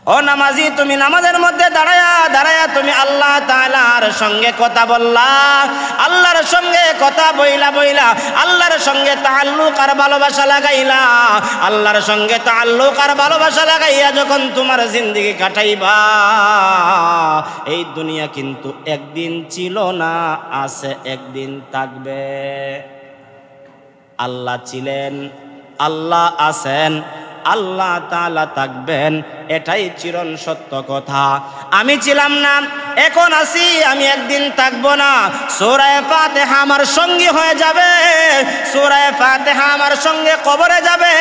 ও নামাজি, তুমি নামাজের মধ্যে দাঁড়ায়া দাঁড়ায়া তুমি আল্লাহ তাআলার সঙ্গে কথা বললা, আল্লাহর সঙ্গে কথা বইলা বইলা আল্লাহর সঙ্গে তাআল্লুক আর ভালোবাসা লাগাইলা, আল্লাহর সঙ্গে তাআল্লুক আর ভালোবাসা লাগাইয়া যখন তোমার জিন্দেগি কাটাইবা, এই দুনিয়া কিন্তু একদিন ছিল না, আছে একদিন থাকবে। আল্লাহ ছিলেন, আল্লাহ আছেন, আল্লাহ তাআলা থাকবেন, এটাই চিরন সত্য কথা। আমি ছিলাম না, এখন আছি, আমি একদিন থাকবো না। সূরা ফাতিহা আমার সঙ্গী হয়ে যাবে, সূরা ফাতিহা আমার সঙ্গে কবরে যাবে,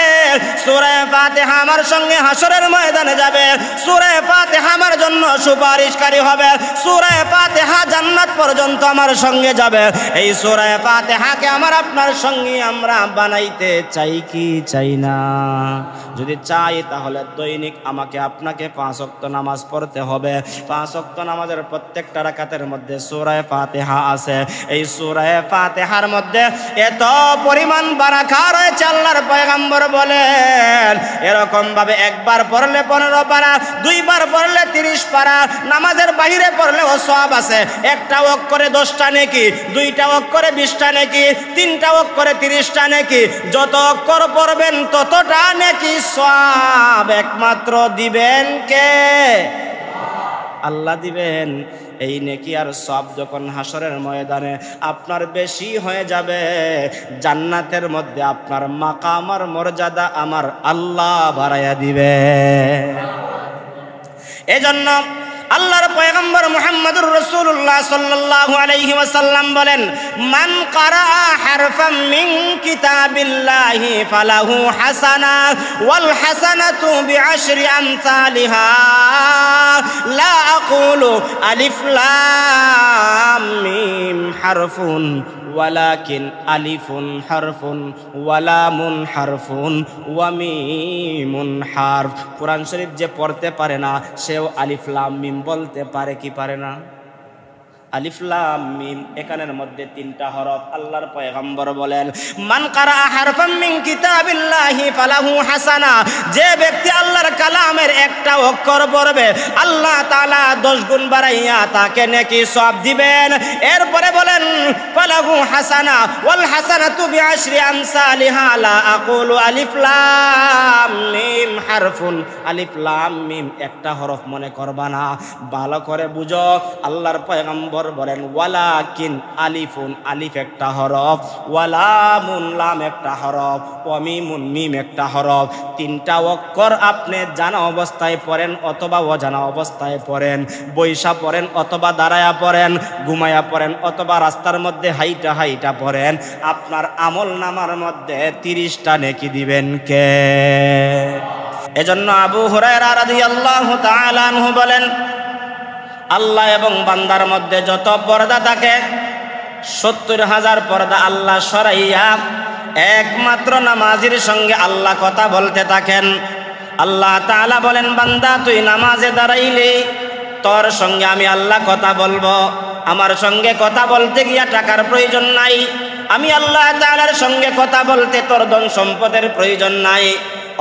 সূরা ফাতিহা আমার সঙ্গে হাসরের ময়দানে যাবে, সূরা ফাতিহা আমার জন্য সুপারিশকারী হবে, সূরা ফাতিহা জান্নাত পর্যন্ত আমার সঙ্গে যাবে। এই সূরা ফাতিহাকে আমার আপনার সঙ্গী আমরা বানাইতে চাই কি চাই না? যদি চাই তাহলে দৈনিক আমাকে আপনাকে 5 ওয়াক্ত নামাজ পড়তে হবে। 5 ওয়াক্ত নামাজের প্রত্যেকটা রাকাতের মধ্যে সূরা ফাতিহা আছে। এই সূরা ফাতিহার মধ্যে এত পরিমাণ বারাকা রয়েছে, আল্লাহর পয়গম্বর বলেন এরকম ভাবে একবার পড়লে 15 পারা, দুইবার পড়লে 30 পারা, নামাজের বাইরে পড়লেও সওয়াব আছে। একটা ওয়াক্ত করে 10টা নেকি, দুইটা ওয়াক্ত করে 20টা নেকি, তিনটা ওয়াক্ত করে 30টা নেকি। যত ওয়াক্ত পড়বেন ততটা নেকি সওয়াব একমাত্র দিবেন কে? আল্লাহ দিবেন। এই নেকি আর সওয়াব যখন হাসরের ময়দানে আপনার বেশি হয়ে যাবে, জান্নাতের মধ্যে আপনার মাকাম আর মর্যাদা আমার আল্লাহ বাড়াইয়া দিবে। এজন্য আল্লাহর পয়গম্বর মুহাম্মদুর রাসূলুল্লাহ সাল্লাল্লাহু আলাইহি ওয়াসাল্লাম বলেন, মান কারাআ হারফাম মিন কিতাবিল্লাহি ফালাহু হাসানা ওয়াল হাসানাতু বিআশরি আমসালিহা লা আকুলু আলিফ লাম মিম হারফুন ওয়ালাকিন আলিফুন হারফুন ওয়ালামুন হারফুন ওয়া মিমুন হারফ। কোরআন শরীফ যে পড়তে পারে না সেও আলিফ লাম মিম বলতে পারে কি পারে না? আলিফ লাম মিম এখানের মধ্যে 3টা হরফ। আল্লাহর পয়গম্বর বলেন, মান কারাআ হারফাম মিন কিতাবিল্লাহি ফালাহু হাসানা, যে ব্যক্তি আল্লাহর কালামের একটা অক্ষর পড়বে আল্লাহ তাআলা 10 গুণ বাড়াইয়া তাকে নেকি সওয়াব দিবেন। এরপরে বলেন ফালাহু হাসানা ওয়াল হাসানাতু বিআশরি আমসালিহা লা আকুলু আলিফ লাম মিম হারফুন। আলিফ লাম মিম একটা হরফ মনে করবা না, ভালো করে বুঝো। আল্লাহর পয়গম্বর বলেন ওয়ালাকিন আলিফুন, আলিফ একটা হরফ, ওয়ালামুন লাম একটা হরফ, ওয়া মিমুন মিম একটা হরফ। 3টা অক্ষর আপনি জানা অবস্থায় পড়েন অথবা অজানা অবস্থায় পড়েন, বৈশা পড়েন অথবা দাঁড়ায়া পড়েন, ঘুমায়া পড়েন অথবা রাস্তার মধ্যে হাইটা হাইটা পড়েন, আপনার আমল নামার মধ্যে 30টা নেকি দিবেন কে? এজন্য আবু হুরায়রা রাদিয়াল্লাহু তাআলা আনহু বলেন, আল্লাহ এবং বান্দার মধ্যে যত পর্দা থাকে 70,000 পর্দা আল্লাহ সরাইয়া একমাত্র নামাজের সঙ্গে আল্লাহ কথা বলতে থাকেন। আল্লাহ তাআলা বলেন, বান্দা তুই নামাজে দাঁড়াইলে তোর সঙ্গে আমি আল্লাহ কথা বলবো। আমার সঙ্গে কথা বলতে গিয়া টাকার প্রয়োজন নাই, আমি আল্লাহ তাআলার সঙ্গে কথা বলতে তোর ধন সম্পদের প্রয়োজন নাই।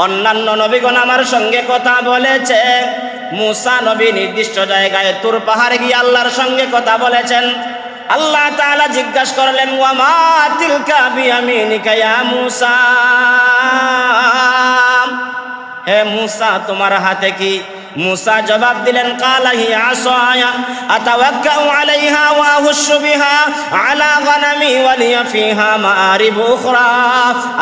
অন্যান্য নবীগণ আমার সঙ্গে কথা বলেছে। মুসা নবী নির্দিষ্ট জায়গায় তুর পাহাড়ে গিয়ে আল্লাহর সঙ্গে কথা বলেছেন। আল্লাহ তাআলা জিজ্ঞাসা করলেন, ওয়া মা তিলকা বিয়ামিনিকা ইয়া মুসা, হে মুসা তোমার হাতে কি? মুসা জবাব দিলেন, কালা হিয়া আসায়া আতাওয়াক্কাউ আলাইহা ওয়া আহুশু বিহা আলা গানামি ওয়া লিয়া ফিহা মাআরিব উখরা।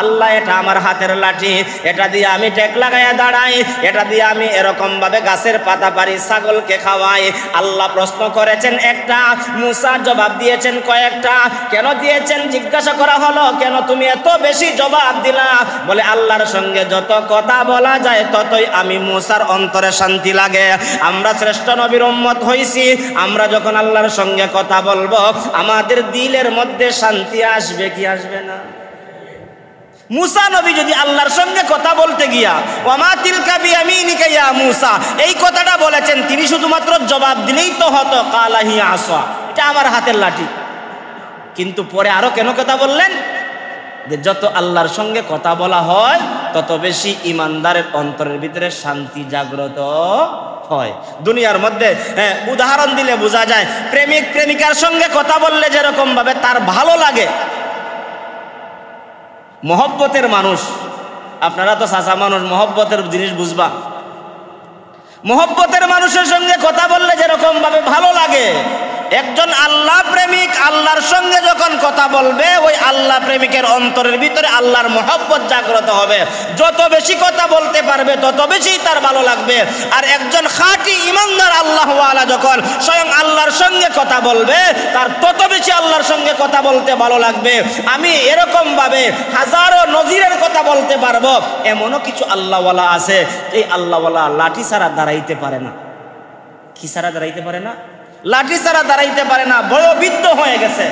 আল্লাহ এটা আমার হাতের লাঠি, এটা দিয়ে আমি টেক লাগায়া দাঁড়াই, এটা দিয়ে আমি এরকম ভাবে গাছের পাতা পারি, ছাগলকে খাওয়াই। আল্লাহ প্রশ্ন করেছেন একটা, মুসা জবাব দিয়েছেন কয়েকটা। কেন দিয়েছেন জিজ্ঞাসা করা হলো, কেন তুমি এত বেশি জবাব দিলা? বলে আল্লাহর সঙ্গে যত কথা বলা যায় ততই আমি মুসার অন্তরে শান্তি লাগে। আমরা শ্রেষ্ঠ নবীর উম্মত হইছি, আমরা যখন আল্লাহর সঙ্গে কথা বলবো আমাদের দিলের মধ্যে শান্তি আসবে কি আসবে না? মুসা নবী যদি আল্লাহর সঙ্গে কথা বলতে গিয়া ওয়া মা তিলকা বিয়ামিনিকা ইয়া মুসা এই কথাটা বলেছেন, তিনি শুধুমাত্র জবাব দিলেই তো হতো, কালা হিয়া আসা, এটা আমার হাতের লাঠি। কিন্তু পরে আরো কেন কথা বললেন? যে যত আল্লাহর সঙ্গে কথা বলা হয় তত বেশি ইমানদারের অন্তরের ভিতরে শান্তি জাগ্রত হয়। দুনিয়ার মধ্যে উদাহরণ দিলে বোঝা যায়, প্রেমিক প্রেমিকার সঙ্গে কথা বললে যেরকম ভাবে তার ভালো লাগে, মহব্বতের মানুষ, আপনারা তো চাচা মানুষ, মহব্বতের জিনিস বুঝবা, মহব্বতের মানুষের সঙ্গে কথা বললে যেরকম ভাবে ভালো লাগে, একজন আল্লাহ প্রেমিক আল্লাহর সঙ্গে যখন কথা বলবে, ওই আল্লাহ প্রেমিকের অন্তরের ভিতরে আল্লাহর মহব্বত জাগ্রত হবে। যত বেশি কথা বলতে পারবে তত বেশি তার ভালো লাগবে। আর একজন খাঁটি ইমানদার আল্লাহওয়ালা যখন স্বয়ং আল্লাহর সঙ্গে কথা বলবে, তার তত বেশি আল্লাহর সঙ্গে কথা বলতে ভালো লাগবে। আমি এরকম ভাবে হাজারো নজিরের কথা বলতে পারবো। এমনও কিছু আল্লাহওয়ালা আছে, এই আল্লাহওয়ালা লাঠি ছাড়া দাঁড়াইতে পারে না। কি ছাড়া দাঁড়াইতে পারে না? লাঠি ছাড়া দাঁড়াইতে পারে না, বয়োবৃদ্ধ হয়ে গেছে,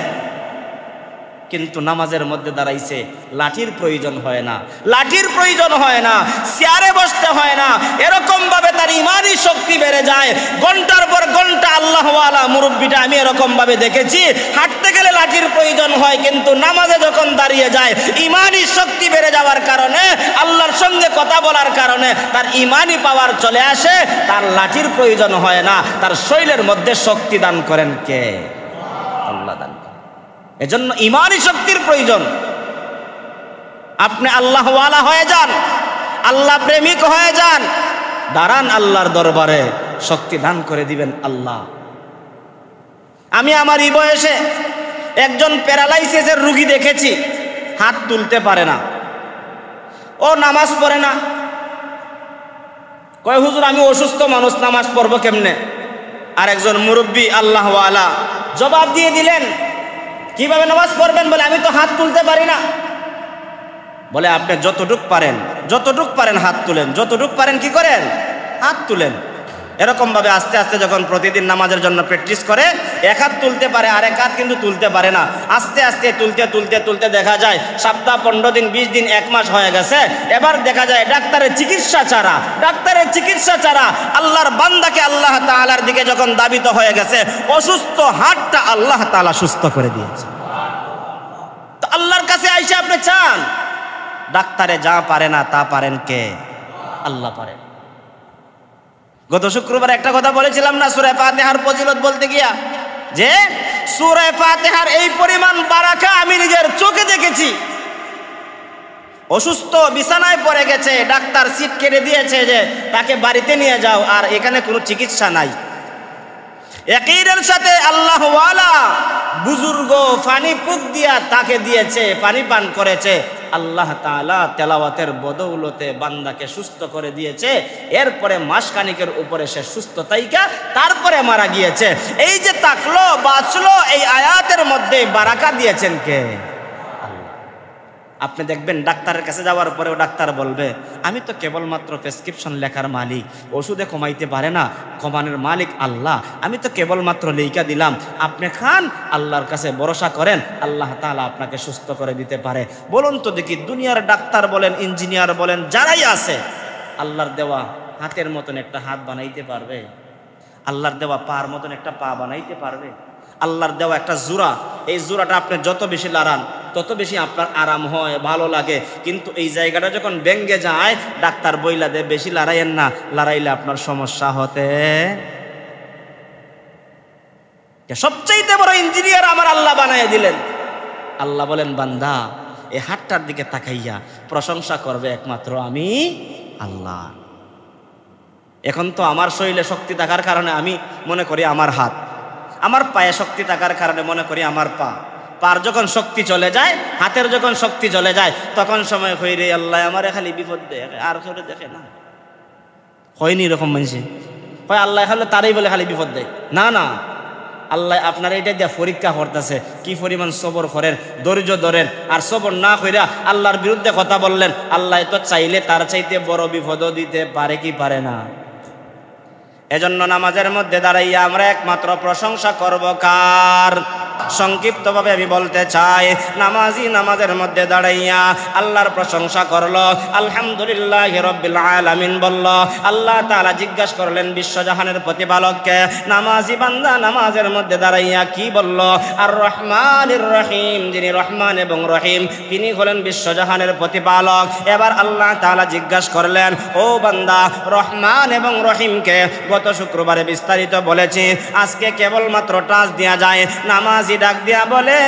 কিন্তু নামাজের মধ্যে দাঁড়াইছে, লাঠির প্রয়োজন হয় না, লাঠির প্রয়োজন হয় না, চেয়ারে বসতে হয় না। এরকম ভাবে তার ইমানি শক্তি বেড়ে যায়। ঘন্টার পর ঘন্টা আল্লাহওয়ালা মুরব্বিটা আমি এরকম ভাবে দেখেছি, হাঁটতে গেলে লাঠির প্রয়োজন হয়, কিন্তু নামাজে যখন দাঁড়িয়ে যায়, ইমানি শক্তি বেড়ে যাওয়ার কারণে, আল্লাহর সঙ্গে কথা বলার কারণে তার ইমানি পাওয়ার চলে আসে, তার লাঠির প্রয়োজন হয় না। তার শরীরের মধ্যে শক্তি দান করেন কে? আল্লাহ দান করেন। এজন্য ইমানি শক্তির প্রয়োজন। আপনি আল্লাহওয়ালা হয়ে যান, আল্লাহ প্রেমিক হয়ে যান, দাঁড়ান আল্লাহর দরবারে, শক্তি দান করে দিবেন আল্লাহ। আমি আমার এই বয়সে একজন প্যারালাইসিসের রুগী দেখেছি, হাত তুলতে পারে না, ও নামাজ পড়ে না। কয় হুজুর আমি অসুস্থ মানুষ, নামাজ পড়বো কেমনে? আর একজন মুরব্বী আল্লাহওয়ালা জবাব দিয়ে দিলেন, কিভাবে নামাজ পড়বেন? বলে আমি তো হাত তুলতে পারি না। বলে আপনি যতটুক পারেন হাত তুলেন, যতটুক পারেন কি করেন? হাত তুলেন। এরকম ভাবে আস্তে আস্তে যখন প্রতিদিন নামাজের জন্য প্র্যাকটিস করে, এক হাত তুলতে পারে, আর এক হাত কিন্তু তুলতে পারে না। আস্তে আস্তে তুলতে দেখা যায় সপ্তাহ, 15 দিন, 20 দিন, 1 মাস হয়ে গেছে। এবার দেখা যায় ডাক্তারের চিকিৎসা ছাড়া আল্লাহর বান্দাকে আল্লাহ তাআলার দিকে যখন দাবিত হয়ে গেছে, অসুস্থ হাতটা আল্লাহ তাআলা সুস্থ করে দিয়েছে। তো আল্লাহর কাছে আইসা আপনি চান, ডাক্তারে যা পারে না তা পারেন কে? আল্লাহ পারেন। গত শুক্রবার একটা কথা বলেছিলাম না, সূরা ফাতিহার ফজিলত বলতে গিয়া, যে সূরা ফাতিহার এই পরিমাণ বারাকা আমি নিজের চোখে দেখেছি। অসুস্থ বিছানায় পড়ে গেছে, ডাক্তার সিট কেটে দিয়েছে যে তাকে বাড়িতে নিয়ে যাও, আর এখানে কোনো চিকিৎসা নাই। ইয়াকিনের সাথে আল্লাহওয়ালা বুজুর্গ পানি পুক দিয়া তাকে দিয়েছে, পানি পান করেছে। আল্লাহ তাআলা তেলাওয়াতের বদৌলতে বান্দাকে সুস্থ করে দিয়েছে। এরপরে মাসখানিকের উপরে সে সুস্থ তাইকা তারপরে মারা গিয়েছে। এই যে তাকলো বাঁচলো, এই আয়াতের মধ্যে বারাকা দিয়েছেন কে? আপনি দেখবেন ডাক্তারের কাছে যাওয়ার পরেও ডাক্তার বলবে, আমি তো কেবলমাত্র প্রেসক্রিপশন লেখার মালিক, ওষুধে কমাইতে পারে না, কমানোর মালিক আল্লাহ, আমি তো কেবলমাত্র লেখা দিলাম, আপনি খান, আল্লাহর কাছে ভরসা করেন, আল্লাহ তাআলা আপনাকে সুস্থ করে দিতে পারে। বলুন তো দেখি, দুনিয়ার ডাক্তার বলেন, ইঞ্জিনিয়ার বলেন, যারাই আছে, আল্লাহর দেওয়া হাতের মতন একটা হাত বানাইতে পারবে? আল্লাহর দেওয়া পার মতন একটা পা বানাইতে পারবে? আল্লাহর দেওয়া একটা জোড়া, এই জোড়াটা আপনি যত বেশি লাড়ান তত বেশি আপনার আরাম হয়, ভালো লাগে। কিন্তু এই জায়গাটা যখন ভেঙে যায়, ডাক্তার বইলা দেয় বেশি লড়াইয়েন না, লড়াইলে আপনার সমস্যা হতে। সবচাইতে বড় ইঞ্জিনিয়ার আমার আল্লাহ বানায় দিলেন। আল্লাহ বলেন, বান্দা এই হাতটার দিকে তাকাইয়া প্রশংসা করবে একমাত্র আমি আল্লাহ। এখন তো আমার শরীরে শক্তি থাকার কারণে আমি মনে করি আমার হাত, আমার পায়ে শক্তি থাকার কারণে মনে করি আমার পা। পার যখন শক্তি চলে যায়, হাতের যখন শক্তি চলে যায়, তখন সময় হই রে আল্লাহ আমারে খালি বিপদ দেখে, আর কেউ দেখে না। হয়নি এরকম মানুষে হয় আল্লাহ খালি তারই বলে খালি বিপদ দেয় না, না, আল্লাহ আপনার এটা দিয়ে পরীক্ষা করতেছে, কি পরিমাণ সবর করেন, ধৈর্য ধরেন। আর সবর না কইরা আল্লাহর বিরুদ্ধে কথা বললেন, আল্লাহ তো চাইলে তার চাইতে বড় বিপদও দিতে পারে কি পারে না? এজন্য নামাজের মধ্যে দাঁড়াইয়া আমরা একমাত্র প্রশংসা করব কার? সংক্ষিপ্তভাবে আমি বলতে চাই, নামাজি নামাজের মধ্যে দাঁড়াইয়া আল্লাহর প্রশংসা করলো, আলহামদুলিল্লাহি রাব্বিল আলামিন বলল। আল্লাহ তাআলা জিজ্ঞাসা করলেন বিশ্বজাহানের প্রতিপালককে, নামাজি বান্দা নামাজের মধ্যে দাঁড়াইয়া কি বলল? আর রহমানির রহিম, যিনি রহমান এবং রহিম তিনি হলেন বিশ্বজাহানের প্রতিপালক। এবার আল্লাহ তাআলা জিজ্ঞাসা করলেন, ও বান্দা, রহমান এবং রহিমকে গত শুক্রবারে বিস্তারিত বলেছি, আজকে কেবলমাত্র টাচ দেওয়া যায়। নামাজি ডাক দিয়া বলে,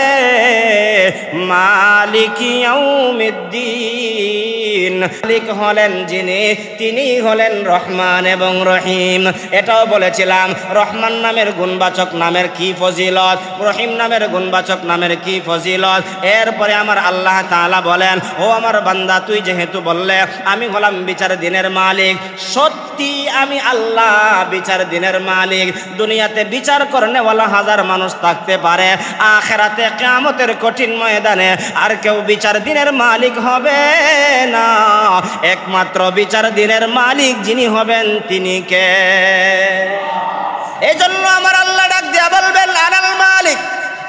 মালিকি ইয়াউমিদ্দিন, মালিক হলেন যিনি, তিনি হলেন রহমান এবং রহিম। এটাও বলেছিলাম রহমান নামের গুণবাচক নামের কি ফজিলত, রহিম নামের গুণবাচক নামের কি ফজিলত। এরপরে আমার আল্লাহ তাআলা বলেন, ও আমার বান্দা, তুই যেহেতু বললে আমি হলাম বিচার দিনের মালিক, সত্যি আমি আল্লাহ বিচার দিনের মালিক। দুনিয়াতে বিচার করনেওয়ালা হাজার মানুষ থাকতে পারে, আখিরাতে কিয়ামতের কঠিন ময়দানে আর কেউ বিচার দিনের মালিক হবে না। একমাত্র বিচার দিনের মালিক যিনি হবেন তিনি কে? এই জন্য আমার আল্লাহ ডাক দিয়া বলবেন, আনাল মালিক,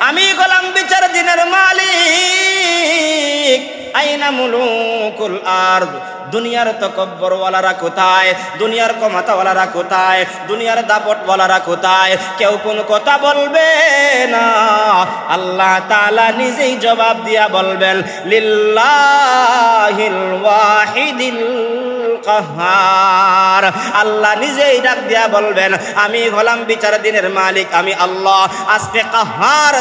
আমি হলাম বিচার দিনের মালিক। আইনা মুলুকুল আরদ, দুনিয়ার তকব্বরওয়ালারা কোথায়? দুনিয়ার ক্ষমতাওয়ালারা কোথায়? দুনিয়ার দাপটওয়ালারা কোথায়? কেউ কোন কথা বলবে না। আল্লাহ তাআলা নিজেই জবাব দিয়া বলবেন, লিল্লাহিল ওয়াহিদিল কাহার। আল্লাহ নিজেই ডাক দিয়া বলবেন, আমি হলাম বিচার দিনের মালিক, আমি আল্লাহ আজকে কাহার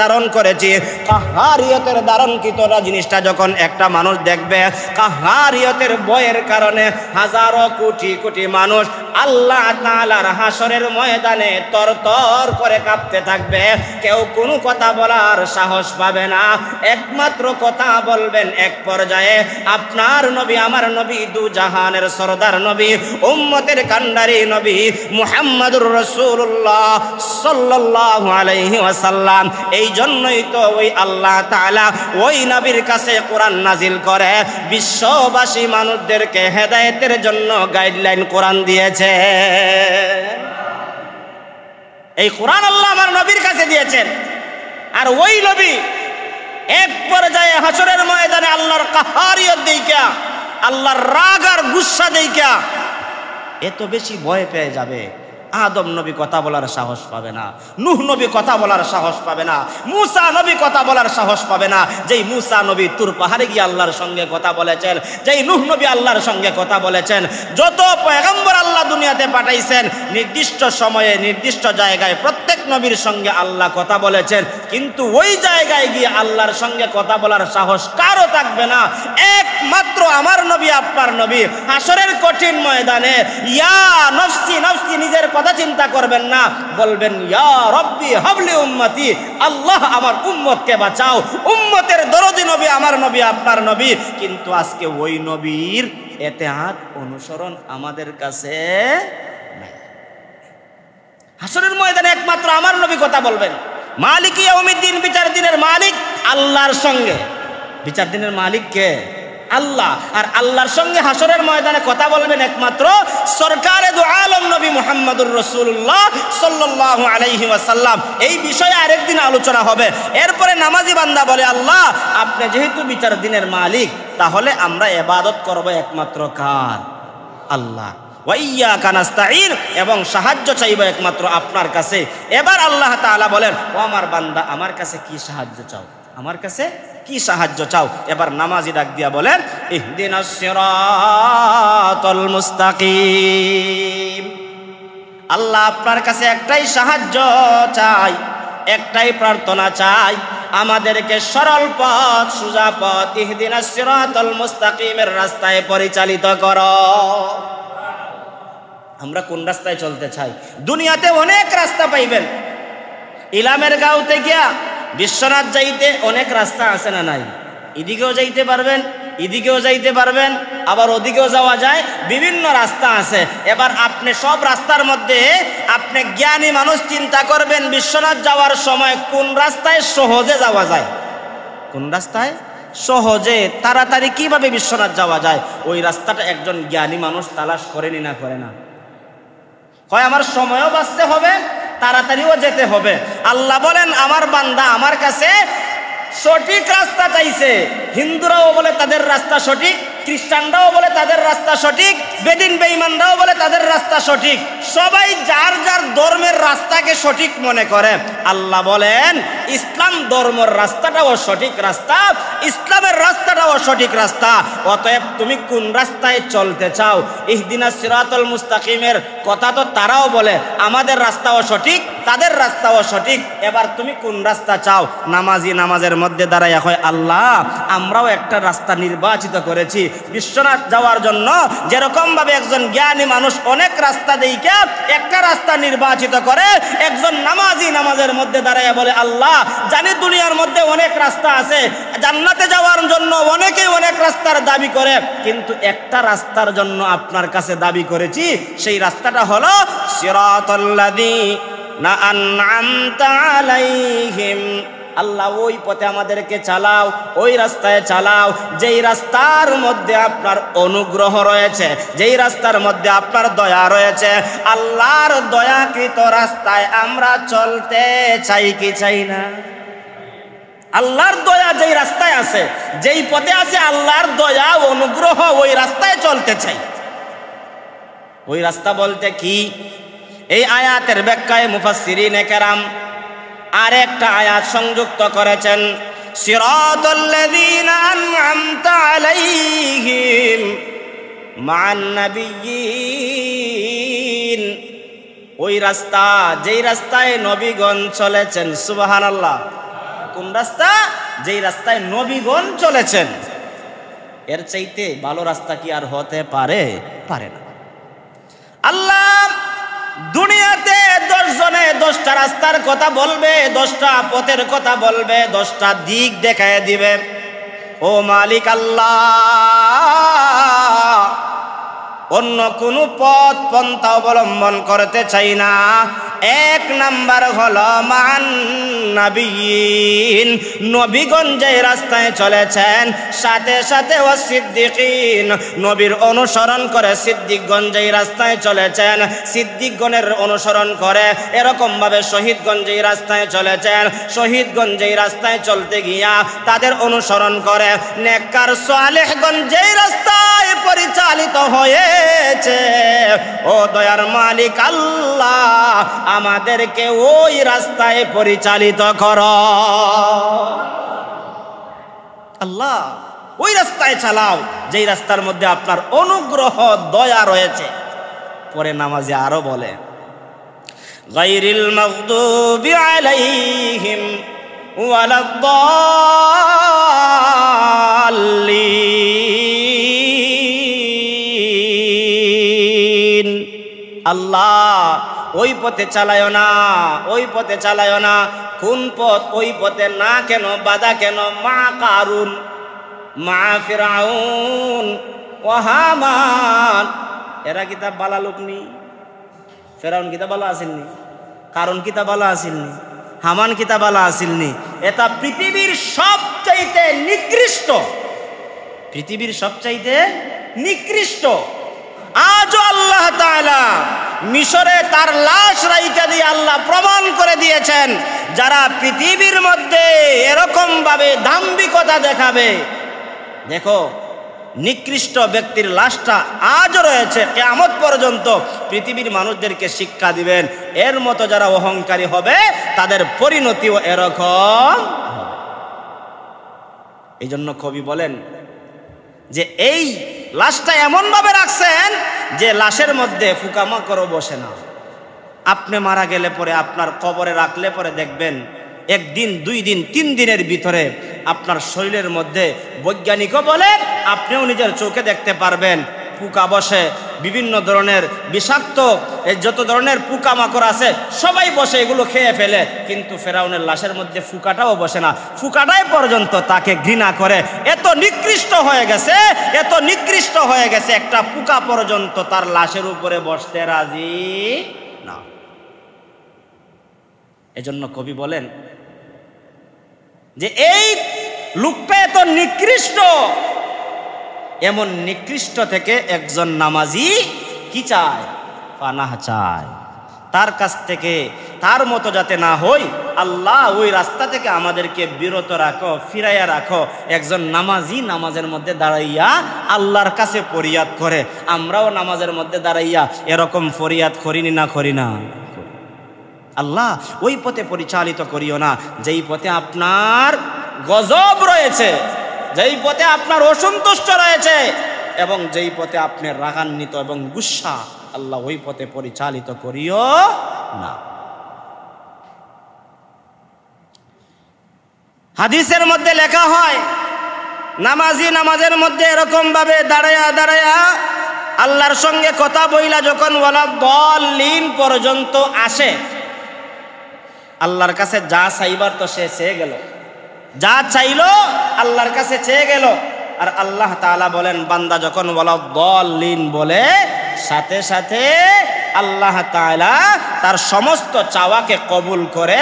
ধারণ করেছি। কাহারিয়তের ধারণকৃত জিনিসটা যখন একটা মানুষ দেখবে, কাহারিয়তের বয়ের কারণে হাজারো কোটি কোটি মানুষ আল্লাহ তাআলার হাসরের ময়দানে তরতর করে কাঁপতে থাকবে। কেউ কোনো কথা বলার সাহস পাবে না। একমাত্র কথা বলবেন এক পর্যায়ে আপনার নবী, আমার নবী, দু জাহানের সরদার নবী, উম্মতের কান্ডারি নবী মুহাম্মদুর রাসূলুল্লাহ সাল্লাল্লাহু আলাইহি ওয়াসাল্লাম। এই জন্যই তো ওই আল্লাহ তাআলা ওই নবীর কাছে কোরআন নাজিল করে বিশ্ববাসী মানুষদেরকে হেদায়েতের জন্য গাইডলাইন কোরআন দিয়েছে। এই কোরআন আল্লাহ আমার নবীর কাছে দিয়েছেন। আর ওই নবী এক পর্যায়ে হাসরের ময়দানে আল্লাহর কাহারিয়ত দেইখা, আল্লাহর রাগ আর গুসা দেইখা এত বেশি ভয় পেয়ে যাবে, আদম নবী কথা বলার সাহস পাবে না, নূহ নবী কথা বলার সাহস পাবে না, মুসা নবী কথা বলার সাহস পাবে না। যেই মুসা নবী তুর পাহাড়ে গিয়ে আল্লাহর সঙ্গে কথা বলেছেন, যেই নূহ নবী আল্লাহর সঙ্গে কথা বলেছেন, যত পয়গম্বর আল্লাহ দুনিয়াতে পাঠাইছেন নির্দিষ্ট সময়ে নির্দিষ্ট জায়গায় প্রত্যেক নবীর সঙ্গে আল্লাহ কথা বলেছেন। কিন্তু ওই জায়গায় গিয়ে আল্লাহর সঙ্গে কথা বলার সাহস কারো থাকবে না, একমাত্র আমার নবী, আপনার নবী। হাসরের কঠিন ময়দানে ইয়া নফসি নফসি, নিজের কথা চিন্তা করবেন না, বলবেন ইয়া রব্বি হাবলি উম্মতি, আল্লাহ আমার উম্মতকে বাঁচাও। উম্মতের দরদি নবী আমার নবী, আপনার নবী। কিন্তু আজকে ওই নবীর ইতিহাদ অনুসরণ আমাদের কাছে নাই। হাসরের ময়দানে একমাত্র আমার নবী কথা বলবেন। মালিক ইয়াউমিদ্দিন, বিচার দিনের মালিক আল্লাহর সঙ্গে। বিচার দিনের মালিক কে? আল্লাহ। আর আল্লাহর সঙ্গে হাসরের ময়দানে কথা বলবেন একমাত্র সরকারে দু আলম নবী মুহাম্মদুর রাসূলুল্লাহ সাল্লাল্লাহু আলাইহি ওয়াসাল্লাম। এই বিষয়ে আরেকদিন আলোচনা হবে। এরপরে নামাজি বান্দা বলে, আল্লাহ আপনি যেহেতু বিচার দিনের মালিক, তাহলে আমরা ইবাদত করব একমাত্র কার? আল্লাহ। ওয়া ইয়্যাকা নাস্তাঈন, এবং সাহায্য চাইব একমাত্র আপনার কাছে। এবার আল্লাহ তাআলা বলেন, ও আমার বান্দা, আমার কাছে কি সাহায্য চাও? আমার কাছে কি সাহায্য চাও? এবার নামাজি ডাক দিয়া বলেন, ইহদিনাস সিরাতাল মুস্তাকিম। আল্লাহ আপনার কাছে একটাই সাহায্য চাই, একটাই প্রার্থনা চাই, আমাদেরকে সরল পথ, সোজা পথ, ইহদিনাস সিরাতাল মুস্তাকিমের রাস্তায় পরিচালিত করো। আমরা কোন রাস্তায় চলতে চাই? দুনিয়াতে অনেক রাস্তা পাইবেন। ইলামের গাঁওতে গিয়া বিশ্বনাথ যাইতে অনেক রাস্তা আছে না নাই? এদিকেও যাইতে পারবেন, এদিকেও যাইতে পারবেন, আবার ওদিকেও যাওয়া যায়, বিভিন্ন রাস্তা আছে। এবার আপনি সব রাস্তার মধ্যে আপনি জ্ঞানী মানুষ চিন্তা করবেন, বিশ্বনাথ যাওয়ার সময় কোন রাস্তায় সহজে যাওয়া যায়, কোন রাস্তায় সহজে তাড়াতাড়ি কিভাবে বিশ্বনাথ যাওয়া যায়, ওই রাস্তাটা একজন জ্ঞানী মানুষ তালাশ করেনি না করে না? হয় আমার সময়ও বাঁচতে হবে, তাড়াতাড়িও যেতে হবে। আল্লাহ বলেন আমার বান্দা আমার কাছে সঠিক রাস্তা চাইছে। হিন্দুরাও বলে তাদের রাস্তা সঠিক, খ্রিস্টানরাও বলে তাদের রাস্তা সঠিক, বেদিন বেঈমানরাও বলে তাদের রাস্তা সঠিক। সবাই যার যার ধর্মের রাস্তাকে সঠিক মনে করে। আল্লাহ বলেন ইসলাম ধর্মের রাস্তাটাও সঠিক রাস্তা, ইসলামের রাস্তাটাও সঠিক রাস্তা। অতএব তুমি কোন রাস্তায় চলতে চাও? ইহদিনাস সিরাতাল মুস্তাকিমের কথা তো তারাও বলে, আমাদের রাস্তাও সঠিক, তাদের রাস্তাও সঠিক। এবার তুমি কোন রাস্তা চাও? নামাজি নামাজের মধ্যে দাঁড়াইয়া হয় আল্লাহ আমরাও একটা রাস্তা নির্বাচিত করেছি বিশ্বনাথ যাওয়ার জন্য। যেরকম ভাবে একজন জ্ঞানী মানুষ অনেক রাস্তা দেইকে একটা রাস্তা নির্বাচিত করে, একজন নামাজি নামাজের মধ্যে দাঁড়াইয়া বলে আল্লাহ জানি দুনিয়ার মধ্যে অনেক রাস্তা আছে, জান্নাতে যাওয়ার জন্য অনেকেই অনেক রাস্তার দাবি করে, কিন্তু একটা রাস্তার জন্য আপনার কাছে দাবি করেছি, সেই রাস্তাটা হলো সিরাতাল্লাযীনা আন'আমতা আলাইহিম। আল্লাহ ওই পথে আমাদেরকে চালাও, ওই রাস্তায় চালাও যেই রাস্তার মধ্যে আপনার অনুগ্রহ রয়েছে, যেই রাস্তার মধ্যে আপনার দয়া রয়েছে। আল্লাহর দয়াকৃত রাস্তায় আমরা চলতে চাই কি চাই না? আল্লাহর দয়া যেই রাস্তায় আছে, যেই পথে আছে আল্লাহর দয়া অনুগ্রহ, ওই রাস্তায় চলতে চাই। ওই রাস্তা বলতে কি? এই আয়াতের ব্যাখ্যায় মুফাসসিরিনে কেরাম আর একটা আয়াত সংযুক্ত করেছেন, সিরাতাল্লাযীনা আন'আমতা আলাইহিম মা'আন নাবিয়্যিন। ওই রাস্তা যেই রাস্তায় নবীগণ চলেছেন। সুবহানাল্লাহ। কোন রাস্তা? যেই রাস্তায় নবীগণ চলেছেন। এর চাইতে ভালো রাস্তা কি আর হতে পারে? পারে না। আল্লাহ দুনিয়াতে 10 জনে 10টা রাস্তার কথা বলবে, 10টা পথের কথা বলবে, 10টা দিক দেখায় দিবে। ও মালিক আল্লাহ, অন্য কোনো পথ পন্থা অবলম্বন করতে চাই না। এক নাম্বার হলো মান নাবিয়্যিন, নবীগণ যে রাস্তায় চলেছেন, সাথে সাথে ও সিদ্দিকিন, নবীর অনুসরণ করে সিদ্দিকগণ যে রাস্তায় চলেছেন, সিদ্দিকগণের অনুসরণ করে। এরকম ভাবে শহীদগণ যে রাস্তায় চলেছেন, শহীদগণ যে রাস্তায় চলতে গিয়া তাদের অনুসরণ করে। নেককার সালেহগণ যে রাস্তায় পরিচালিত হয়েছে, ও দয়ার মালিক আল্লাহ আমাদেরকে ওই রাস্তায় পরিচালিত করো। আল্লাহ ওই রাস্তায় চালাও যেই রাস্তার মধ্যে আপনার অনুগ্রহ দয়া রয়েছে। পরে নামাজে আরো বলে গায়রিল মাগদুবি আলাইহিম ওয়ালাদ-দাল্লিন। আল্লাহ ওই পথে চালায় না, ওই পথে চালায় না। কোন পথ? ওই পথে না কেন, বাধা কেন? মা কারুন, মা ফিরাউন ও হামান। এরা কিতা বালা লোক নি? ফেরাউন কিতা বালা আসেননি? কারণ কিতা বালা আসেননি? হামান কিতা বালা আসেননি? এটা পৃথিবীর সবচাইতে নিকৃষ্ট, পৃথিবীর সবচাইতে নিকৃষ্ট। আজও আল্লাহ তাআলা মিশরে তার লাশ রাইখা দিয়ে আল্লাহ প্রমাণ করে দিয়েছেন, যারা পৃথিবীর মধ্যে এরকম ভাবে দাম্ভিকতা দেখাবে, দেখো নিকৃষ্ট ব্যক্তির লাশটা আজও রয়েছে, কিয়ামত পর্যন্ত পৃথিবীর মানুষদেরকে শিক্ষা দিবেন। এর মতো যারা অহংকারী হবে তাদের পরিণতিও এরকম হবে। এই জন্য কবি বলেন যে এই লাশটা এমন ভাবে রাখছেন যে লাশের মধ্যে পোকামাকড়ও বসে না। আপনি মারা গেলে পরে আপনার কবরে রাখলে পরে দেখবেন 1 দিন 2 দিন 3 দিনের ভিতরে আপনার শরীরের মধ্যে, বৈজ্ঞানিকও বলে আপনিও নিজের চোখে দেখতে পারবেন, পোকা বসে। বিভিন্ন ধরনের বিষাক্ত যত ধরনের পোকামাকড় আছে সবাই বসে, এগুলো খেয়ে ফেলে। কিন্তু ফেরাউনের লাশের মধ্যে ফুকাটাও বসে না। ফুকাটাই পর্যন্ত তাকে ঘৃণা করে। এত নিকৃষ্ট হয়ে গেছে, এত নিকৃষ্ট হয়ে গেছে, একটা পোকা পর্যন্ত তার লাশের উপরে বসতে রাজি না। এজন্য কবি বলেন যে এই লোকটা এত নিকৃষ্ট, এমন নিকৃষ্ট থেকে একজন নামাজি কি চায়? পানাহ চায়। তার কাছ থেকে তার মতো যাতে না হই, আল্লাহ ওই রাস্তা থেকে আমাদেরকে বিরত রাখো, ফিরাইয়া রাখো। একজন নামাজি নামাজের মধ্যে দাঁড়াইয়া আল্লাহর কাছে ফরিয়াদ করে, আমরাও নামাজের মধ্যে দাঁড়াইয়া এরকম ফরিয়াদ করিনি না করি না? আল্লাহ ওই পথে পরিচালিত করিও না যেই পথে আপনার গজব রয়েছে, যেই পথে আপনার অসন্তুষ্ট রয়েছে, এবং যেই পথে আপনার রাগান্বিত এবং গুসা। আল্লাহ ওই পথে পরিচালিত করিও না। হাদিসের মধ্যে লেখা হয়, নামাজি নামাজের মধ্যে এরকম ভাবে দাঁড়ায়া দাঁড়ায়া আল্লাহর সঙ্গে কথা বইলা যখন ওয়ালা দাল্লিন পর্যন্ত আসে, আল্লাহর কাছে যা চাইবার তো সে চেয়ে গেল, যা চাইলো আল্লাহর কাছে চেয়ে গেল। আর আল্লাহ তাআলা বলেন, বান্দা যখন ওয়ালা দাল্লিন বলে, সাথে সাথে আল্লাহ তাআলা তার সমস্ত চাওয়াকে কবুল করে।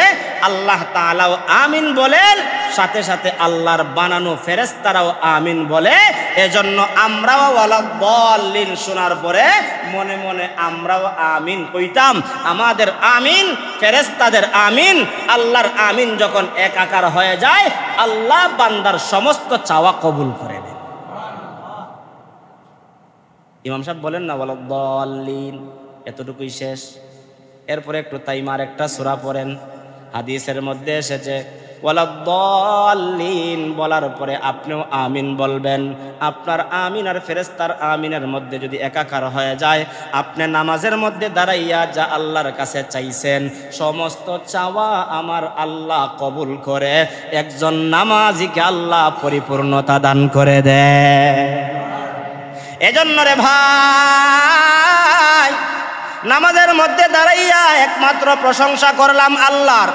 আল্লাহ তাআলাও আমিন বলেন, সাথে সাথে আল্লাহর বানানো ফেরেশতারাও আমিন বলে। এজন্য আমরাও ওয়ালা দাল্লিন শোনার পরে মনে মনে আমরাও আমিন কইতাম। আমাদের আমিন, ফেরেশতাদের আমিন, আল্লাহর আমিন যখন একাকার হয়ে যায়, আল্লাহ বান্দার সমস্ত চাওয়া কবুল করে নেন। ইমাম সাহেব বলেন না ওয়ালা দাল্লিন, এতটুকুই শেষ। এরপরে একটু তাইমার একটা সূরা পড়েন। হাদিসের মধ্যে এসেছে ওয়ালা দাল্লিন বলার পরে আপনিও আমিন বলবেন। আপনার আমিন আর ফেরেশতার আমিনের মধ্যে যদি একাকার হয়ে যায়, আপনি নামাজের মধ্যে দাঁড়াইয়া যা আল্লাহর কাছে চাইছেন, সমস্ত চাওয়া আমার আল্লাহ কবুল করে। একজন নামাজিকে আল্লাহ পরিপূর্ণতা দান করে দেয়। এজন্য রে ভাই, নামাজের মধ্যে দাঁড়াইয়া একমাত্র প্রশংসা করলাম আল্লাহর,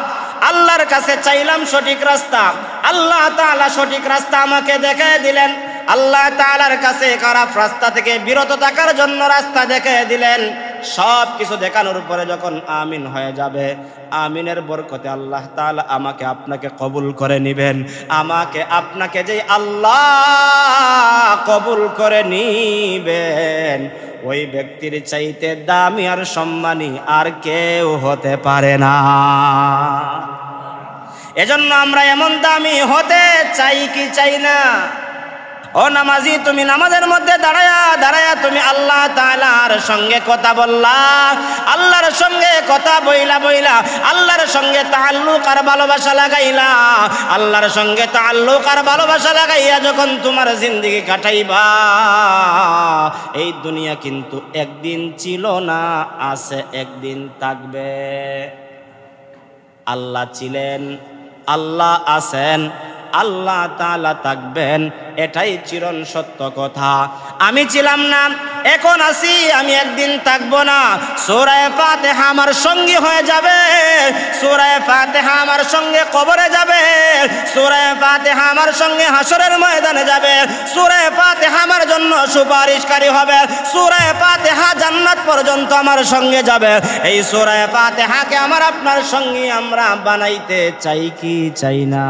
আল্লাহর কাছে চাইলাম সঠিক রাস্তা। আল্লাহ তাআলা সঠিক রাস্তা আমাকে দেখিয়ে দিলেন। আল্লাহ তাআলার কাছে খারাপ রাস্তা থেকে বিরত থাকার জন্য রাস্তা দেখিয়ে দিলেন। সব কিছু দেখানোর পরে যখন আমিন হয়ে যাবে, আমিনের বরকতে আল্লাহ তাআলা আমাকে আপনাকে কবুল করে নিবেন। আমাকে আপনাকে যে আল্লাহ কবুল করে নিবেন, ওই ব্যক্তির চাইতে দামি আর সম্মানী আর কেউ হতে পারে না। এজন্য আমরা এমন দামি হতে চাই কি চাই না? ও নামাজি, তুমি নামাজের মধ্যে দাঁড়ায়া দাঁড়ায়া তুমি আল্লাহ তাআলার সঙ্গে কথা বললা, আল্লাহর সঙ্গে কথা বইলা বইলা আল্লাহর সঙ্গে তাআল্লুক আর ভালোবাসা লাগাইলা। আল্লাহর সঙ্গে তাআল্লুক আর ভালোবাসা লাগাইয়া যখন তোমার জিন্দেগি কাটাইবা, এই দুনিয়া কিন্তু একদিন ছিল না, আছে, একদিন থাকবে। আল্লাহ ছিলেন, আল্লাহ আছেন, আল্লাহ তাআলা থাকবেন, এটাই চিরন সত্য কথা। আমি ছিলাম না, এখন আছি, আমি একদিন থাকবো না। সূরা ফাতিহা আমার সঙ্গী হয়ে যাবে, সূরা ফাতিহা আমার সঙ্গে কবরে যাবে, সূরা ফাতিহা আমার সঙ্গে হাসরের ময়দানে যাবে, সূরা ফাতিহা আমার জন্য সুপারিশকারী হবে, সূরা ফাতিহা জান্নাত পর্যন্ত আমার সঙ্গে যাবে। এই সূরা ফাতিহাকে আমার আপনার সঙ্গী আমরা বানাইতে চাই কি চাই না?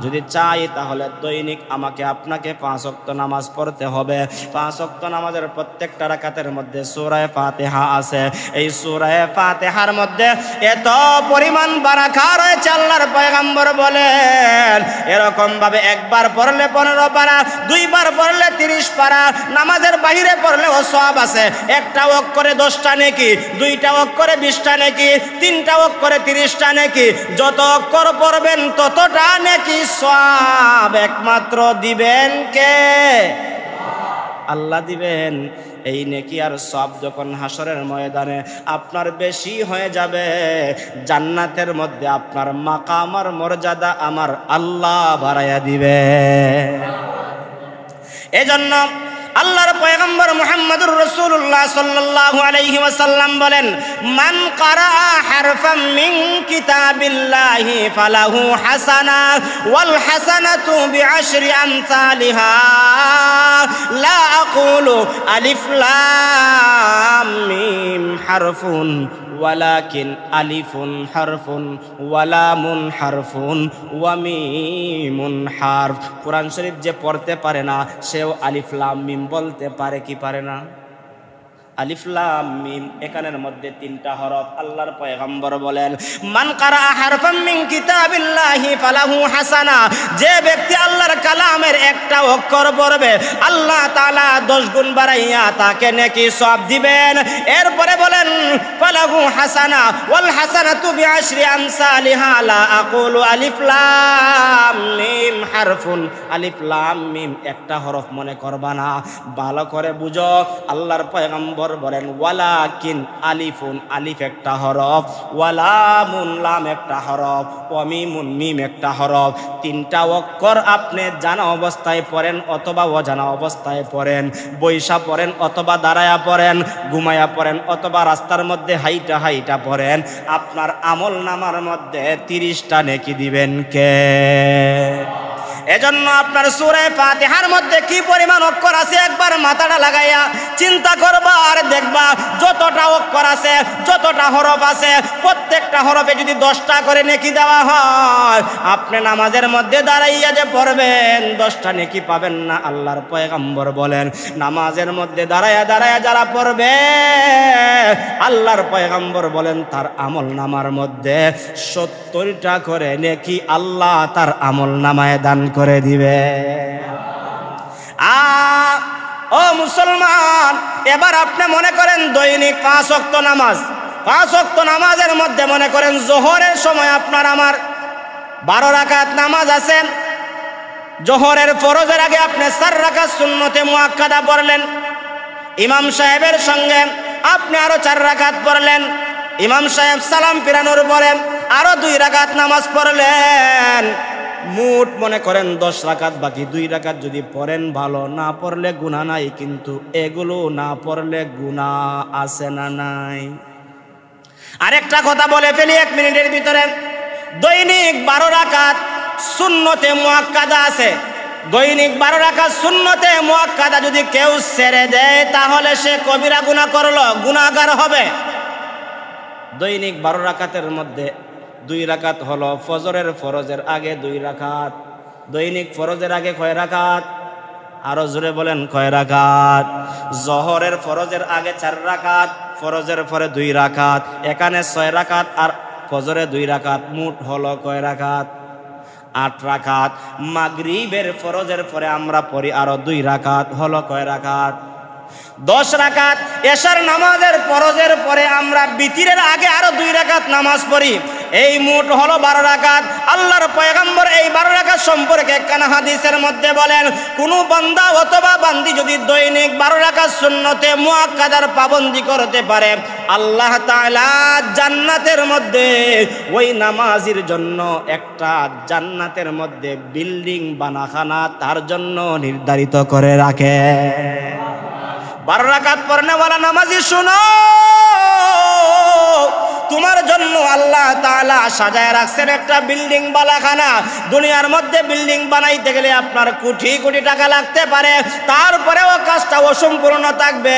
যদি চাই তাহলে দৈনিক আমাকে আপনাকে 5 ওয়াক্ত নামাজ পড়তে হবে। 5 ওয়াক্ত নামাজের প্রত্যেকটা রাকাতের মধ্যে সূরা ফাতিহা আছে। এই সূরা ফাতিহার মধ্যে এত পরিমাণ বারাকা রয়েছে, আল্লাহর পয়গম্বর বলেন এরকম ভাবে একবার পড়লে 15 পারা, দুইবার পড়লে 30 পারা, নামাজের বাইরে পড়লেও সওয়াব আছে। একটা ওয়াক্ত করে 10টা নেকি, দুইটা ওয়াক্ত করে 20টা নেকি, তিনটা ওয়াক্ত করে 30টা নেকি। যত অক্ষর পড়বেন ততটা নেকি সওয়াব একমাত্র দিবেন কে? আল্লাহ দিবেন। এই নেকি আর সওয়াব যখন হাসরের ময়দানে আপনার বেশি হয়ে যাবে, জান্নাতের মধ্যে আপনার মাকাম আর মর্যাদা আমার আল্লাহ বাড়াইয়া দিবে। এজন্য আল্লাহর পয়গম্বর মুহাম্মদুর রাসূলুল্লাহ সাল্লাল্লাহু আলাইহি ওয়াসাল্লাম বলেন, মান কারাআ হারফাম মিন কিতাবিল্লাহি ফালাহু হাসানা ওয়াল হাসানাতু বিআশরি আমসালিহা লা আকুলু আলিফ লাম মিম হারফুন ওয়ালাকিন আলিফুন হারফুন ওয়ালামুন হারফুন ওয়া মিমুন হারফ। কোরআন শরীফ যে পড়তে পারে না, সেও আলিফ লাম মিম বলতে পারে কি পারে না? আলিফ লাম মিম, এখানের মধ্যে তিনটা হরফ। আল্লাহর পয়গম্বর বলেন, মান কারা হারফাম মিন কিতাবিল্লাহি ফালাহু হাসানা, যে ব্যক্তি আল্লাহর কালামের একটা অক্ষর পড়বে আল্লাহ তাআলা 10 গুণ বাড়াইয়া তাকে নেকি সওয়াব দিবেন। এরপরে বলেন ফালাহু হাসানা ওয়াল হাসানাতু বিআশরি আমসালিহা, লা আকুলু আলিফ লাম মিম হারফুন, আলিফ লাম মিম একটা হরফ মনে করবা না, ভালো করে বুঝো। আল্লাহর পয়গম্বর বলেন ওয়ালাকিন আলিফুন, আলিফ একটা হরফ, ওয়ালামুন লাম একটা হরফ, ওয়া মিমুন মিম একটা হরফ। তিনটা অক্ষর আপনি জানা অবস্থায় পড়েন অথবা অজানা অবস্থায় পড়েন, বৈশা পড়েন অথবা দাঁড়ায়া পড়েন, ঘুমায়া পড়েন অথবা রাস্তার মধ্যে হাইটা হাইটা পড়েন, আপনার আমল নামার মধ্যে 30টা নেকি দিবেন কে? এজন্য আপনার সূরা ফাতিহার মধ্যে কি পরিমাণ অক্ষর আছে একবার মাথাটা লাগাইয়া চিন্তা করবা আর দেখবা যতটা অক্ষর আছে, যতটা হরফ আছে, প্রত্যেকটা হরফে যদি 10টা করে নেকি দেওয়া হয়, আপনি নামাজের মধ্যে দাঁড়াইয়া যে পড়বেন 10টা নেকি পাবেন না। আল্লাহর পয়গম্বর বলেন নামাজের মধ্যে দাঁড়াইয়া দাঁড়াইয়া যারা পড়বে আল্লাহর পয়গম্বর বলেন তার আমল নামার মধ্যে 70টা করে নেকি আল্লাহ তার আমল নামায় দান করে দিবে। ও মুসলমান, এবার আপনি মনে করেন দৈনিক 5 ওয়াক্ত নামাজ, 5 ওয়াক্ত নামাজের মধ্যে মনে করেন জোহরের সময় আপনার আমার 12 রাকাত নামাজ আছে। জোহরের ফরজের আগে আপনি 4 রাকাত সুন্নতে মুআক্কাদা পড়লেন, ইমাম সাহেবের সঙ্গে আপনি আরো 4 রাকাত পড়লেন, ইমাম সাহেব সালাম ফিরানোর পরে আরো 2 রাকাত নামাজ পড়লেন, মোট মনে করেন 10 রাকাত বাকি। 2 রাকাত যদি পড়েন ভালো, না পড়লে গুনাহ নাই, কিন্তু এগুলো না পড়লে গুনাহ আছে না নাই? আরেকটা কথা বলে ফেলি 1 মিনিটের ভিতরে, দৈনিক 12 রাকাত সুন্নতে মুআক্কাদা আছে। দৈনিক 12 রাকাত সুন্নতে মুআক্কাদা যদি কেউ ছেড়ে দেয় তাহলে সে কবিরা গুনাহ করলো, গুনাহগার হবে। দৈনিক 12 রাকাতের মধ্যে 2 রাকাত হলো ফজরের ফরজের আগে 2 রাকাত। দৈনিক ফরজের আগে কয় রাকাত? আরো জোরে বলেন কয় রাকাত? জোহরের ফরজের আগে 4 রাকাত, ফরজের পরে 2 রাকাত, এখানে 6 রাকাত আর ফজরে 2 রাকাত, মোট হলো কয় রাকাত? 8 রাকাত। মাগরিবের ফরজের পরে আমরা পড়ি আরো 2 রাকাত, হলো কয় রাকাত? 10 রাকাত। এশার নামাজের ফরজের পরে আমরা বিতিরের আগে আরো 2 রাকাত নামাজ পড়ি, এই মোট হলো 12 রাকাত। আল্লাহর পয়গম্বর এই 12 রাকাত সম্পর্কে একখানা হাদিসের মধ্যে বলেন, কোন বান্দা অথবা বান্দি যদি দৈনিক 12 রাকাত সুন্নতে মুআক্কাদার পাবন্দি করতে পারে, আল্লাহ তাআলা জান্নাতের মধ্যে ওই নামাজির জন্য একটা জান্নাতের মধ্যে বিল্ডিং বানাখানা তার জন্য নির্ধারিত করে রাখে। 12 রাকাত পড়নেওয়ালা নামাজি শুনো, তোমার জন্য আল্লাহ তাআলা সাজায় রাখছেন একটা বিল্ডিং বালাখানা। দুনিয়ার মধ্যে বিল্ডিং বানাইতে গেলে আপনার কোটি কোটি টাকা লাগতে পারে, তারপরেও কাজটা অসম্পূর্ণ থাকবে,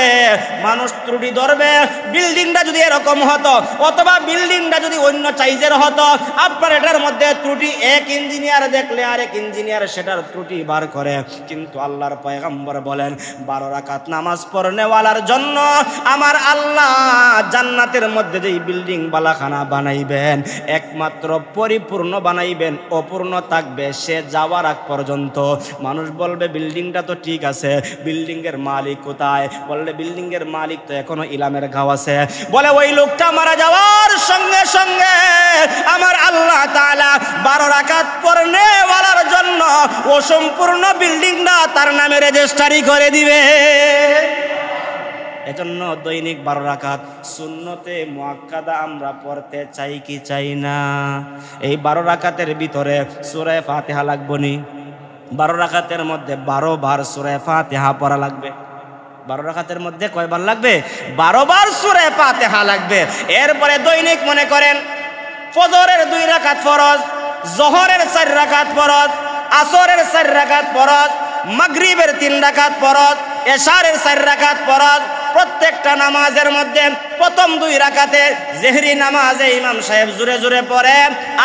মানুষ ত্রুটি ধরবে। বিল্ডিংটা যদি এরকম হতো অথবা বিল্ডিংটা যদি অন্য সাইজের হতো, আপনার এটার মধ্যে ত্রুটি এক ইঞ্জিনিয়ার দেখলে আরেক ইঞ্জিনিয়ার সেটার ত্রুটি বার করে। কিন্তু আল্লাহর পয়গম্বর বলেন 12 রাকাত নামাজ পড়নেওয়ালার জন্য আমার আল্লাহ জান্নাতের মধ্যে যেই বিল্ডিং বালাখানা বানাইবেন একমাত্র পরিপূর্ণ বানাইবেন, অপূর্ণ থাকবে সে যাওয়ার আগ পর্যন্ত। মানুষ বলবে বিল্ডিংটা তো ঠিক আছে, বিল্ডিং এর মালিক কোথায়? বললে বিল্ডিং এর মালিক তো এখনো ইলামের গাঁও আছে। বলে ওই লোকটা মারা যাওয়ার সঙ্গে সঙ্গে আমার আল্লাহ তাআলা 12 রাকাত পড়নেওয়ালার জন্য অসম্পূর্ণ বিল্ডিংটা তার নামে রেজিস্ট্রি করে দিবে। এজন্য দৈনিক 12 রাকাত সুন্নতে মুআক্কাদা আমরা পড়তে চাই কি চাই না? এই 12 রাকাতের ভিতরে সূরা ফাতিহা লাগবে নি? 12 রাকাতের মধ্যে 12 বার সূরা ফাতিহা পড়া লাগবে। 12 রাকাতের মধ্যে কয়বার লাগবে? 12 বার সূরা ফাতিহা লাগবে। এরপরে দৈনিক মনে করেন ফজরের 2 রাকাত ফরজ, যোহরের 4 রাকাত ফরজ, আসরের 4 রাকাত ফরজ, মাগরিবের 3 রাকাত ফরজ, এশারের 4 রাকাত ফরজ, প্রত্যেকটা নামাজের মধ্যে প্রথম 2 রাকাতে জেহরি নামাজে ইমাম সাহেব জোরে জোরে পড়ে,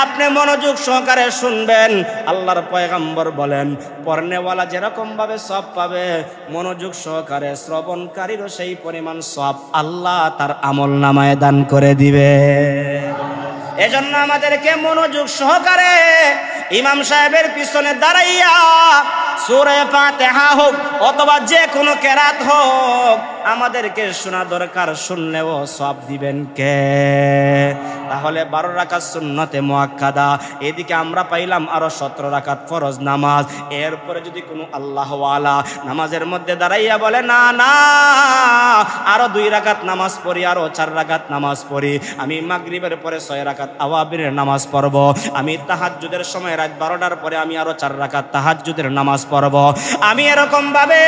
আপনি মনোযোগ সহকারে শুনবেন। আল্লাহর পয়গম্বর বলেন, পড়নেওয়ালা যেরকম ভাবে সওয়াব পাবে, মনোযোগ সহকারে শ্রবণকারীরও সেই পরিমাণ সওয়াব আল্লাহ তার আমলনামায় দান করে দিবে। এজন্য আমাদেরকে মনোযোগ সহকারে ইমাম সাহেবের পিছনে দাঁড়াইয়া সূরা ফাতিহা হোক অথবা যে কোনো কেরাত হোক আমাদেরকে শোনা দরকার। শুনলেও সওয়াব দিবেন কে? তাহলে 12 রাকাত সুন্নতে মুআক্কাদা, এদিকে আমরা পাইলাম আরো 17 রাকাত ফরজ নামাজ। এরপরে যদি কোনো আল্লাহওয়ালা নামাজের মধ্যে দাঁড়াইয়া বলে না না আরো 2 রাকাত নামাজ পড়ি, আরো 4 রাকাত নামাজ পড়ি, আমি মাগরিবের পরে 6 রাকাত আওয়াবিরের নামাজ পড়ব, আমি তাহাজ্জুদের সময় রাত 12টার পরে আমি আরো 4 রাকাত তাহাজ্জুদের নামাজ পড়ব, আমি এরকম ভাবে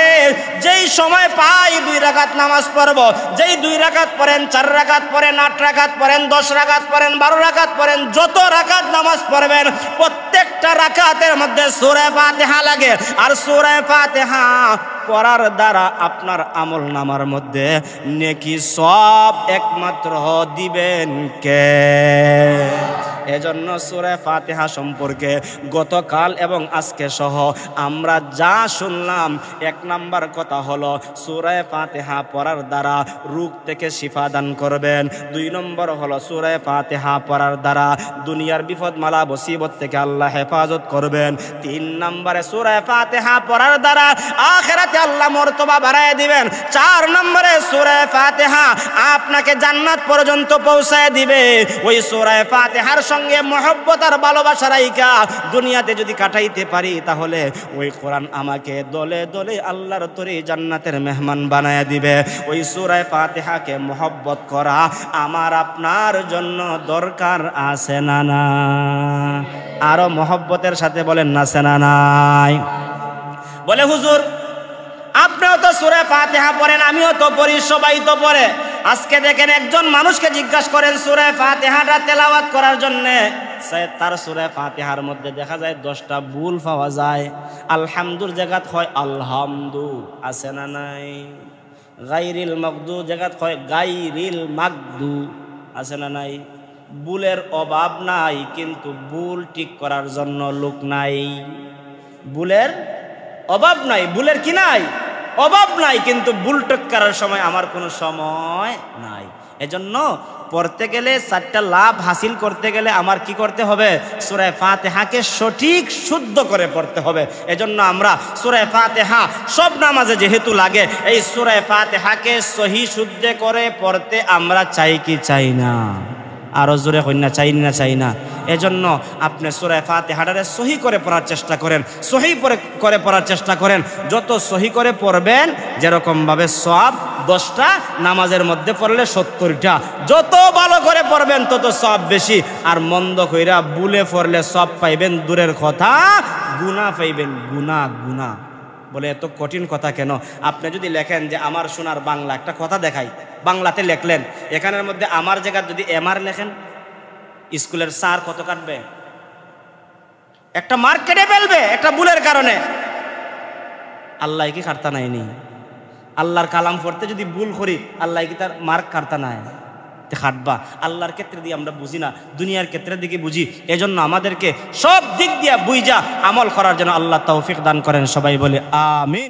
যেই সময় পাই 2 রাকাত নামাজ পড়ব। যেই 2 রাকাত পড়েন, 4 রাকাত পড়েন, 8 রাকাত পড়েন, 10 রাকাত পড়েন, 12 রাকাত পড়েন, যত রাকাত নামাজ পড়বেন প্রত্যেকটা রাকাতের মধ্যে সূরা ফাতিহা লাগে। আর সূরা ফাতিহা পড়ার দ্বারা আপনার আমলনামার মধ্যে নেকি সওয়াব একমাত্র দিবেন কে? এজন্য সূরা ফাতিহা সম্পর্কে গতকাল এবং আজকে সহ আমরা যা শুনলাম, 1 নাম্বার কথা হলো সূরা ফাতিহা পড়ার দ্বারা রোগ থেকে শিফা দান করবেন। 2 নম্বর হলো সূরা ফাতিহা পড়ার দ্বারা দুনিয়ার বিপদ মালা মুসিবত থেকে আল্লাহ হেফাজত করবেন। 3 নম্বরে সূরা ফাতিহা পড়ার দ্বারা আখিরাতে আল্লাহ মর্তবা বাড়ায় দিবেন। 4 নম্বরে সূরা ফাতিহা আপনাকে জান্নাত পর্যন্ত পৌঁছায় দিবে। ওই সূরা ফাতিহার সঙ্গে মহব্বত আর ভালোবাসা রাইখা দুনিয়াতে যদি কাটাইতে পারি, তাহলে ওই কোরআন আমাকে দলে দলে আল্লাহর তরে জান্নাতের মেহমান বানায় দিবে। ওই সূরা ফাতিহাকে মহব্বত করা আমার আপনার জন্য দরকার আছে না না? আরো মহব্বতের সাথে বলেন না আছে না নাই? বলে হুজুর আপনিও তো সূরা ফাতিহা পড়েন, আমিও তো পড়ি, সবাই তো পড়ে। আজকে দেখেন একজন মানুষকে জিজ্ঞাসা করেন সূরা ফাতিহাটা তেলাওয়াত করার জন্য, তার সূরা ফাতিহার মধ্যে দেখা যায় 10টা ভুল পাওয়া যায়। আলহামদুর জায়গাত হয় আলহামদু, আছে না নাই? গায়রিল মাগদু জায়গাত হয় গায়রিল মাগদু, আছে না নাই? ভুলের অভাব নাই, কিন্তু ভুল ঠিক করার জন্য লোক নাই। ভুলের অভাব নাই, ভুলের কি নাই? অভাব নাই, কিন্তু ভুল ঠিক করার সময় আমার কোনো সময় নাই। এজন্য পড়তে গেলে 4টা লাভ হাসিল করতে গেলে আমার কি করতে হবে? সূরা ফাতিহাকে সঠিক শুদ্ধ করে পড়তে হবে। এজন্য আমরা সূরা ফাতিহা সব নামাজে যেহেতু লাগে, এই সূরা ফাতিহাকে সহি শুদ্ধ করে পড়তে আমরা চাই কি চাই না? আরো জোরে কইনা চাই না চাই না? এজন্য আপনি সূরা ফাতিহাটারে সহি করে পড়ার চেষ্টা করেন, সহি করে পড়ার চেষ্টা করেন। যত সহি করে পড়বেন, যেরকম ভাবে সওয়াব 10টা নামাজের মধ্যে পড়লে 70টা, যত ভালো করে পড়বেন তত সওয়াব বেশি। আর মন্দ কইরা ভুলে পড়লে সওয়াব পাইবেন দূরের কথা, গুনাহ পাইবেন, গুনাহ গুনাহ। বলে এত কঠিন কথা কেন? আপনি যদি লেখেন যে আমার সোনার বাংলা, একটা কথা দেখাই, বাংলাতে লেখলেন, এখানের মধ্যে আমার জায়গা যদি এমআর লেখেন, স্কুলের স্যার কত কাটবে? একটা মার্ক কেটে ফেলবে একটা ভুলের কারণে। আল্লাহ কি কাটতা নাইনি? আল্লাহর কালাম পড়তে যদি ভুল করি, আল্লাহ কি তার মার্ক কাটতা নাই? খাটবা। আল্লাহর ক্ষেত্রে দিয়ে আমরা বুঝি না, দুনিয়ার ক্ষেত্রের দিকে বুঝি। এজন্য আমাদেরকে সব দিক দিয়ে বুঝা আমল করার জন্য আল্লাহ তৌফিক দান করেন। সবাই বলে আমিন।